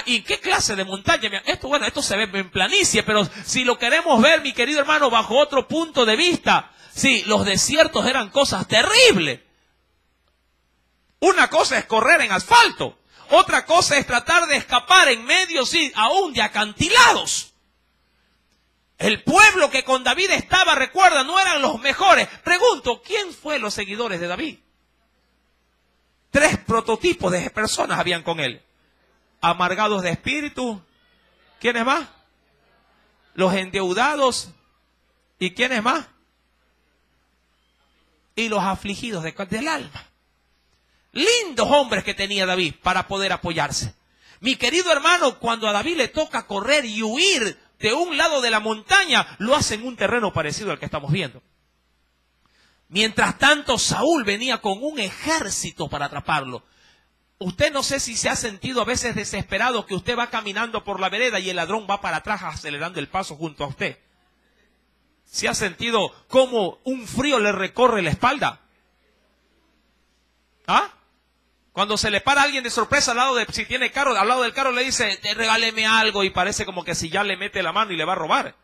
¿Y qué clase de montaña? Esto se ve en planicie, pero si lo queremos ver, mi querido hermano, bajo otro punto de vista, sí, los desiertos eran cosas terribles. Una cosa es correr en asfalto. Otra cosa es tratar de escapar en medio, sí, aún de acantilados. El pueblo que con David estaba, recuerda, no eran los mejores. Pregunto, ¿quién fue los seguidores de David? 3 prototipos de personas habían con él. Amargados de espíritu. ¿Quiénes más? Los endeudados. ¿Y quiénes más? Y los afligidos del alma. Lindos hombres que tenía David para poder apoyarse. Mi querido hermano, cuando a David le toca correr y huir de un lado de la montaña, lo hace en un terreno parecido al que estamos viendo. Mientras tanto, Saúl venía con un ejército para atraparlo. Usted no sé si se ha sentido a veces desesperado, que usted va caminando por la vereda y el ladrón va para atrás acelerando el paso junto a usted. ¿Se ha sentido como un frío le recorre la espalda? ¿Ah? Cuando se le para a alguien de sorpresa al lado de, si tiene carro, al lado del carro le dice, regáleme algo, y parece como que si ya le mete la mano y le va a robar.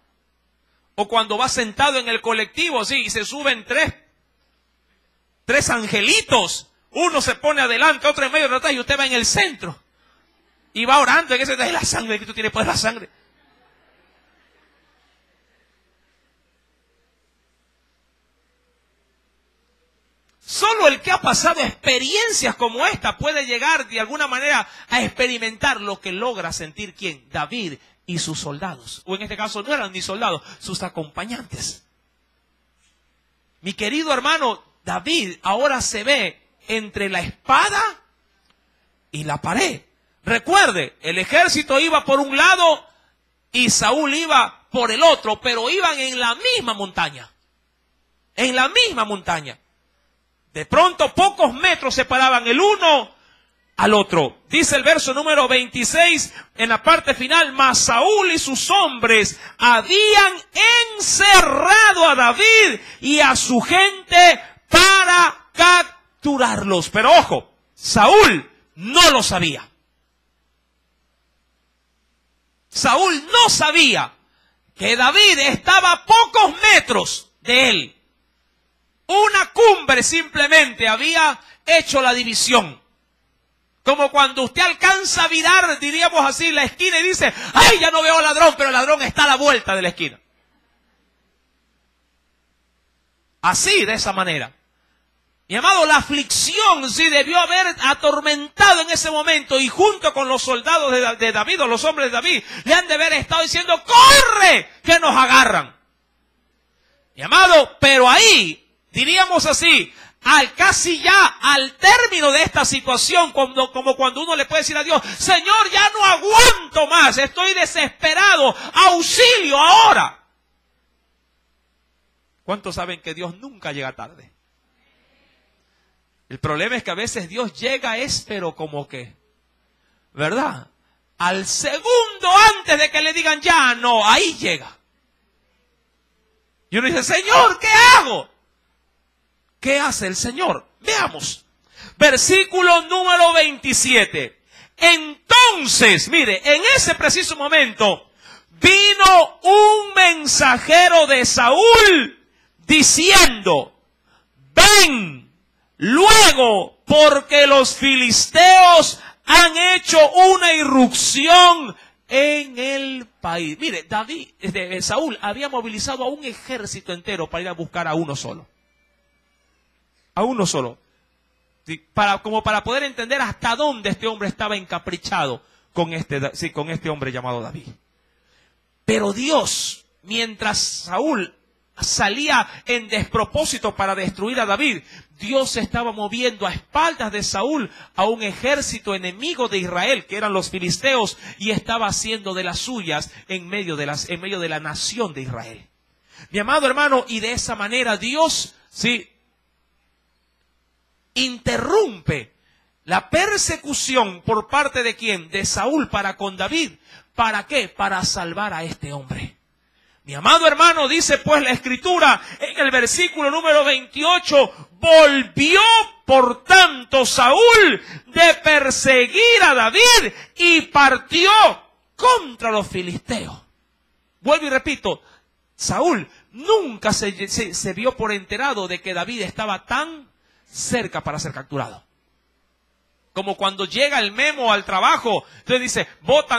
O cuando va sentado en el colectivo, sí, y se suben tres angelitos. Uno se pone adelante, otro en medio, otro atrás, y usted va en el centro. Y va orando, en ese de la sangre, que tú tienes poder la sangre. Solo el que ha pasado experiencias como esta puede llegar de alguna manera a experimentar lo que logra sentir ¿quién? David y sus soldados. O en este caso no eran ni soldados, sus acompañantes. Mi querido hermano, David ahora se ve entre la espada y la pared. Recuerde, el ejército iba por un lado y Saúl iba por el otro, pero iban en la misma montaña. En la misma montaña. De pronto pocos metros separaban el uno al otro. Dice el verso número 26 en la parte final, mas Saúl y sus hombres habían encerrado a David y a su gente para capturarlos. Pero ojo, Saúl no lo sabía. Saúl no sabía que David estaba a pocos metros de él. Una cumbre simplemente había hecho la división. Como cuando usted alcanza a virar, diríamos así, la esquina y dice, ¡ay, ya no veo al ladrón! Pero el ladrón está a la vuelta de la esquina. Así, de esa manera. Mi amado, la aflicción sí debió haber atormentado en ese momento, y junto con los soldados de David, o los hombres de David, le han de haber estado diciendo, ¡corre! Que nos agarran. Mi amado, pero ahí, diríamos así, casi ya al término de esta situación, como cuando uno le puede decir a Dios, Señor, ya no aguanto más, estoy desesperado, auxilio ahora. ¿Cuántos saben que Dios nunca llega tarde? El problema es que a veces Dios llega pero como que, ¿verdad? Al segundo antes de que le digan ya, no, ahí llega. Y uno dice, Señor, ¿qué hago? ¿Qué hace el Señor? Veamos. Versículo número 27. Entonces, mire, en ese preciso momento, vino un mensajero de Saúl diciendo, ven luego, porque los filisteos han hecho una irrupción en el país. Mire, Saúl había movilizado a un ejército entero para ir a buscar a uno solo. A uno solo. ¿Sí? Como para poder entender hasta dónde este hombre estaba encaprichado con este hombre llamado David. Pero Dios, mientras Saúl salía en despropósito para destruir a David, Dios estaba moviendo a espaldas de Saúl a un ejército enemigo de Israel, que eran los filisteos, y estaba haciendo de las suyas en medio de la nación de Israel. Mi amado hermano, y de esa manera Dios, sí, interrumpe la persecución por parte de ¿quién? De Saúl para con David. ¿Para qué? Para salvar a este hombre. Mi amado hermano, dice pues la Escritura en el versículo número 28, volvió por tanto Saúl de perseguir a David y partió contra los filisteos. Vuelvo y repito, Saúl nunca se vio por enterado de que David estaba tan cerca para ser capturado. Como cuando llega el memo al trabajo, entonces dice,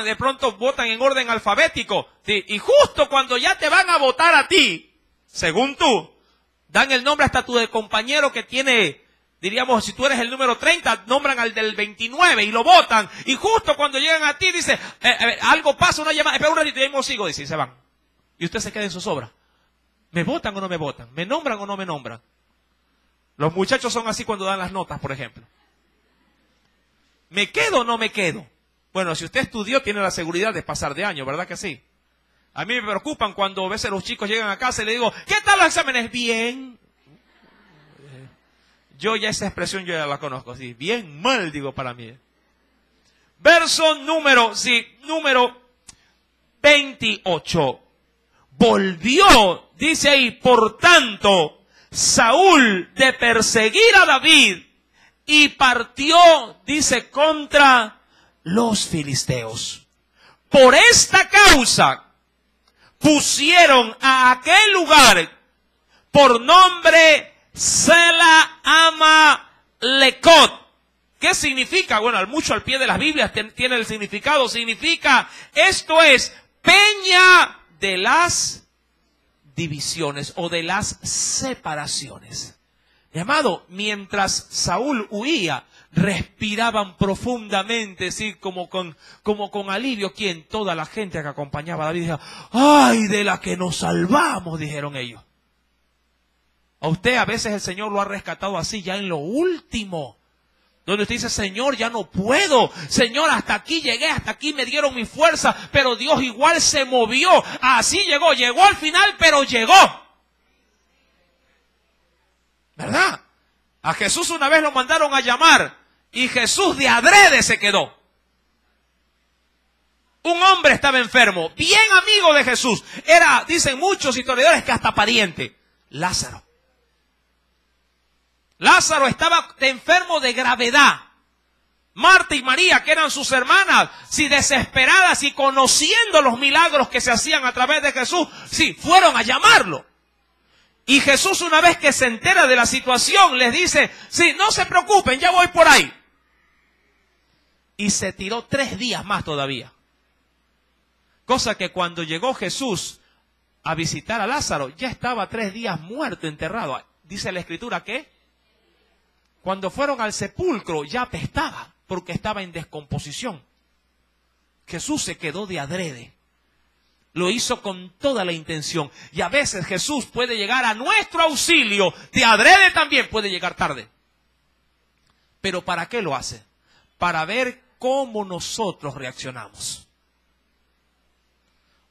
de pronto votan en orden alfabético, ¿sí? Y justo cuando ya te van a votar a ti, según tú, dan el nombre hasta tu compañero que tiene, diríamos, si tú eres el número 30, nombran al del 29 y lo votan, y justo cuando llegan a ti, dice, algo pasa, una llamada, espera un ratito, y ahí sigo, dice, y se van. Y usted se queda en sus obras. ¿Me votan o no me votan? ¿Me nombran o no me nombran? Los muchachos son así cuando dan las notas, por ejemplo. ¿Me quedo o no me quedo? Bueno, si usted estudió, tiene la seguridad de pasar de año, ¿verdad que sí? A mí me preocupan cuando a veces los chicos llegan a casa y le digo, ¿qué tal los exámenes? Bien. Yo ya esa expresión yo ya la conozco, sí, bien mal, digo para mí. Verso número 28. Volvió, dice ahí, por tanto, Saúl de perseguir a David y partió, dice, contra los filisteos. Por esta causa pusieron a aquel lugar por nombre Sela Amalekot. ¿Qué significa? Bueno, mucho al pie de las Biblias tiene el significado. Significa, esto es, peña de las divisiones o de las separaciones. Mi amado, mientras Saúl huía, respiraban profundamente, ¿sí? como con alivio. ¿Quién? Toda la gente que acompañaba a David. Dijo, ¡ay, de la que nos salvamos!, dijeron ellos. A usted a veces el Señor lo ha rescatado así, ya en lo último. Donde usted dice, Señor, ya no puedo. Señor, hasta aquí llegué, hasta aquí me dieron mi fuerza. Pero Dios igual se movió. Así llegó al final, pero llegó. ¿Verdad? A Jesús una vez lo mandaron a llamar. Y Jesús de adrede se quedó. Un hombre estaba enfermo, bien amigo de Jesús. Era, dicen muchos historiadores, que hasta pariente. Lázaro. Lázaro estaba enfermo de gravedad. Marta y María, que eran sus hermanas, si desesperadas y conociendo los milagros que se hacían a través de Jesús, sí, fueron a llamarlo. Y Jesús, una vez que se entera de la situación, les dice, sí, no se preocupen, ya voy por ahí. Y se tiró 3 días más todavía. Cosa que cuando llegó Jesús a visitar a Lázaro, ya estaba 3 días muerto, enterrado. Dice la Escritura que cuando fueron al sepulcro ya apestaba, porque estaba en descomposición. Jesús se quedó de adrede. Lo hizo con toda la intención. Y a veces Jesús puede llegar a nuestro auxilio, de adrede también puede llegar tarde. ¿Pero para qué lo hace? Para ver cómo nosotros reaccionamos.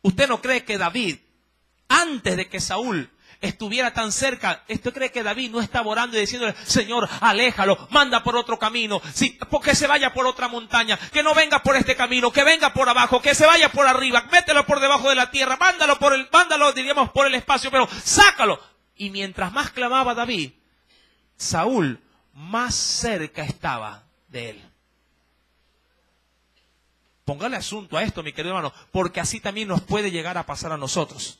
¿Usted no cree que David, antes de que Saúl estuviera tan cerca, usted cree que David no estaba orando y diciéndole, Señor, aléjalo, manda por otro camino, sí, que se vaya por otra montaña, que no venga por este camino, que venga por abajo, que se vaya por arriba, mételo por debajo de la tierra, mándalo, diríamos, por el espacio, pero sácalo. Y mientras más clamaba David, Saúl más cerca estaba de él. Póngale asunto a esto, mi querido hermano, porque así también nos puede llegar a pasar a nosotros.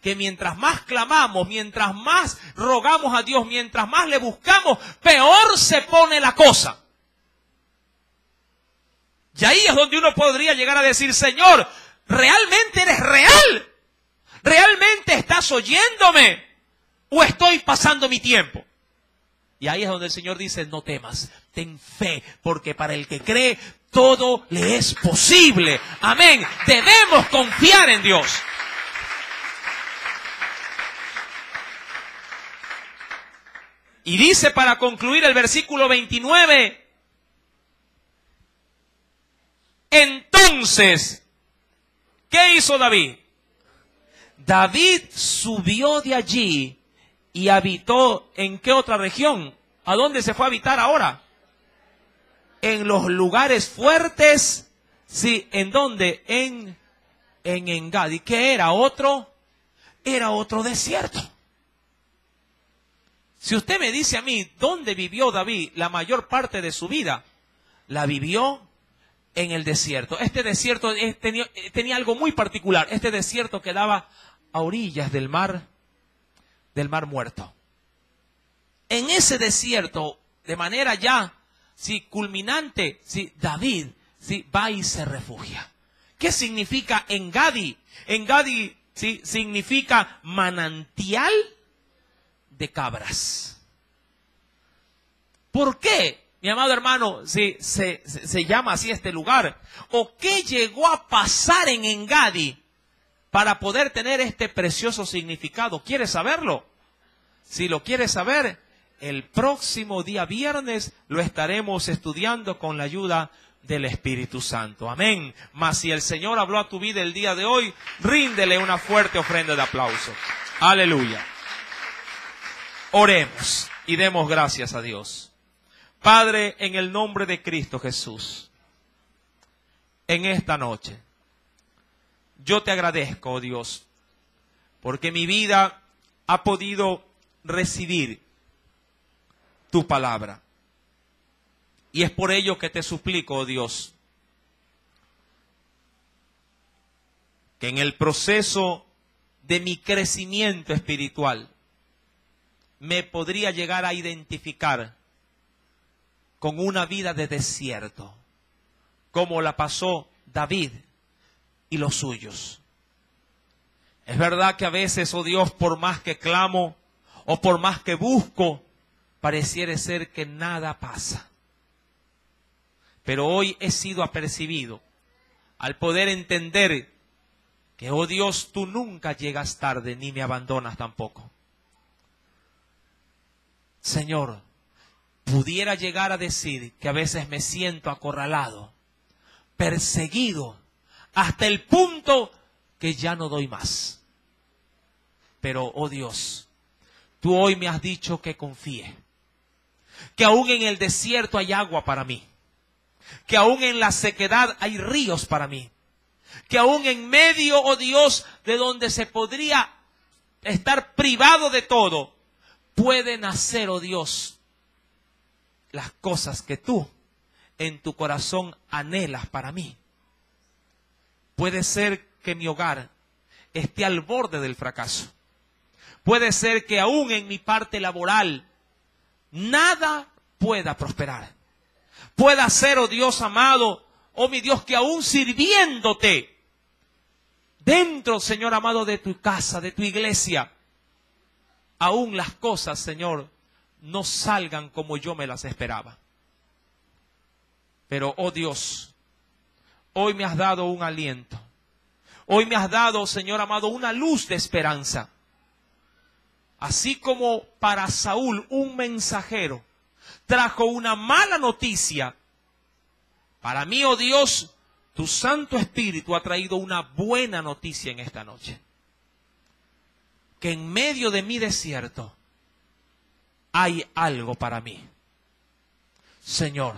Que mientras más clamamos, mientras más rogamos a Dios, mientras más le buscamos, peor se pone la cosa. Y ahí es donde uno podría llegar a decir, Señor, ¿realmente eres real? ¿Realmente estás oyéndome? ¿O estoy pasando mi tiempo? Y ahí es donde el Señor dice, no temas, ten fe, porque para el que cree, todo le es posible. Amén. Debemos confiar en Dios. Y dice para concluir el versículo 29, entonces, ¿qué hizo David? David subió de allí y habitó, ¿en qué otra región? ¿A dónde se fue a habitar ahora? En los lugares fuertes, sí, ¿en dónde? En Engadi. ¿Qué era? Era otro desierto. Si usted me dice a mí, ¿dónde vivió David la mayor parte de su vida? La vivió en el desierto. Este desierto tenía algo muy particular. Este desierto quedaba a orillas del mar Muerto. En ese desierto, de manera ya, sí, culminante, sí, David, sí, va y se refugia. ¿Qué significa Engadi? Engadi, sí, significa manantial de cabras. ¿Por qué, mi amado hermano, si se llama así este lugar? ¿O qué llegó a pasar en Engadi para poder tener este precioso significado? ¿Quieres saberlo? Si lo quieres saber, el próximo día viernes lo estaremos estudiando con la ayuda del Espíritu Santo. Amén. Mas si el Señor habló a tu vida el día de hoy, ríndele una fuerte ofrenda de aplauso. Aleluya. Oremos y demos gracias a Dios. Padre, en el nombre de Cristo Jesús, en esta noche, yo te agradezco, oh Dios, porque mi vida ha podido recibir tu palabra. Y es por ello que te suplico, oh Dios, que en el proceso de mi crecimiento espiritual me podría llegar a identificar con una vida de desierto, como la pasó David y los suyos. Es verdad que a veces, oh Dios, por más que clamo o por más que busco, pareciera ser que nada pasa. Pero hoy he sido apercibido al poder entender que, oh Dios, tú nunca llegas tarde ni me abandonas tampoco. Señor, pudiera llegar a decir que a veces me siento acorralado, perseguido, hasta el punto que ya no doy más. Pero, oh Dios, tú hoy me has dicho que confíe, que aún en el desierto hay agua para mí, que aún en la sequedad hay ríos para mí, que aún en medio, oh Dios, de donde se podría estar privado de todo, puede nacer, oh Dios, las cosas que tú en tu corazón anhelas para mí. Puede ser que mi hogar esté al borde del fracaso. Puede ser que aún en mi parte laboral nada pueda prosperar. Pueda ser, oh Dios amado, oh mi Dios, que aún sirviéndote dentro, Señor amado, de tu casa, de tu iglesia, aún las cosas, Señor, no salgan como yo me las esperaba. Pero, oh Dios, hoy me has dado un aliento. Hoy me has dado, Señor amado, una luz de esperanza. Así como para Saúl un mensajero trajo una mala noticia, para mí, oh Dios, tu Santo Espíritu ha traído una buena noticia en esta noche. Que en medio de mi desierto hay algo para mí. Señor,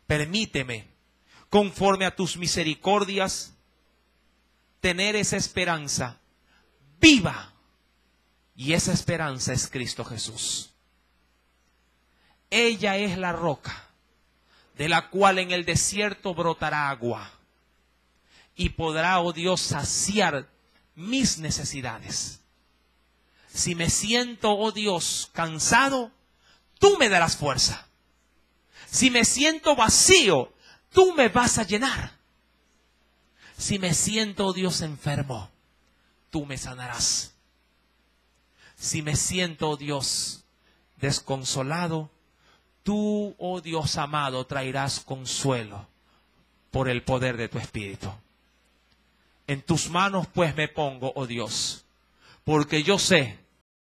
permíteme, conforme a tus misericordias, tener esa esperanza viva. Y esa esperanza es Cristo Jesús. Ella es la roca de la cual en el desierto brotará agua y podrá, oh Dios, saciar mis necesidades. Si me siento, oh Dios, cansado, tú me darás fuerza. Si me siento vacío, tú me vas a llenar. Si me siento, oh Dios, enfermo, tú me sanarás. Si me siento, oh Dios, desconsolado, tú, oh Dios amado, traerás consuelo por el poder de tu Espíritu. En tus manos pues me pongo, oh Dios, porque yo sé